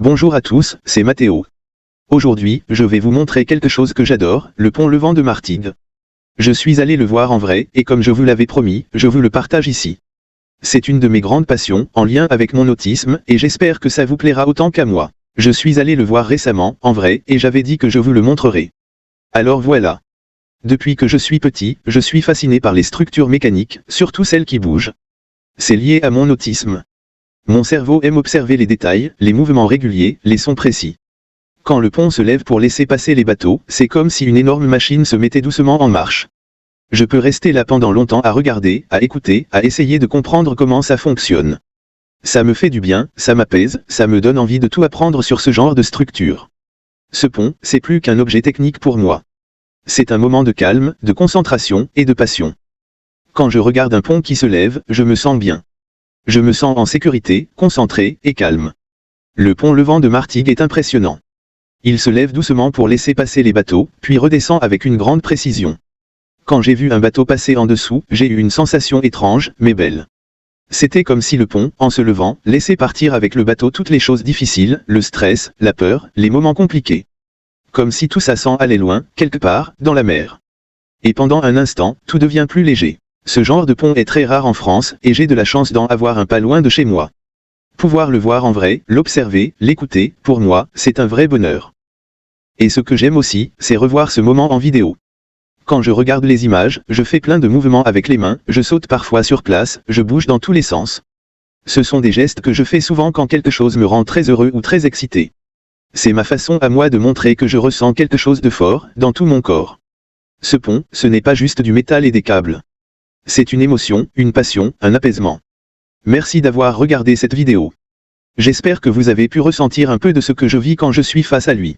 Bonjour à tous, c'est Mathéo. Aujourd'hui, je vais vous montrer quelque chose que j'adore, le pont Levant de Martigues. Je suis allé le voir en vrai, et comme je vous l'avais promis, je vous le partage ici. C'est une de mes grandes passions, en lien avec mon autisme, et j'espère que ça vous plaira autant qu'à moi. Je suis allé le voir récemment, en vrai, et j'avais dit que je vous le montrerai. Alors voilà. Depuis que je suis petit, je suis fasciné par les structures mécaniques, surtout celles qui bougent. C'est lié à mon autisme. Mon cerveau aime observer les détails, les mouvements réguliers, les sons précis. Quand le pont se lève pour laisser passer les bateaux, c'est comme si une énorme machine se mettait doucement en marche. Je peux rester là pendant longtemps à regarder, à écouter, à essayer de comprendre comment ça fonctionne. Ça me fait du bien, ça m'apaise, ça me donne envie de tout apprendre sur ce genre de structure. Ce pont, c'est plus qu'un objet technique pour moi. C'est un moment de calme, de concentration, et de passion. Quand je regarde un pont qui se lève, je me sens bien. Je me sens en sécurité, concentré, et calme. Le pont Levant de Martigues est impressionnant. Il se lève doucement pour laisser passer les bateaux, puis redescend avec une grande précision. Quand j'ai vu un bateau passer en dessous, j'ai eu une sensation étrange, mais belle. C'était comme si le pont, en se levant, laissait partir avec le bateau toutes les choses difficiles, le stress, la peur, les moments compliqués. Comme si tout ça s'en allait loin, quelque part, dans la mer. Et pendant un instant, tout devient plus léger. Ce genre de pont est très rare en France, et j'ai de la chance d'en avoir un pas loin de chez moi. Pouvoir le voir en vrai, l'observer, l'écouter, pour moi, c'est un vrai bonheur. Et ce que j'aime aussi, c'est revoir ce moment en vidéo. Quand je regarde les images, je fais plein de mouvements avec les mains, je saute parfois sur place, je bouge dans tous les sens. Ce sont des gestes que je fais souvent quand quelque chose me rend très heureux ou très excité. C'est ma façon à moi de montrer que je ressens quelque chose de fort, dans tout mon corps. Ce pont, ce n'est pas juste du métal et des câbles. C'est une émotion, une passion, un apaisement. Merci d'avoir regardé cette vidéo. J'espère que vous avez pu ressentir un peu de ce que je vis quand je suis face à lui.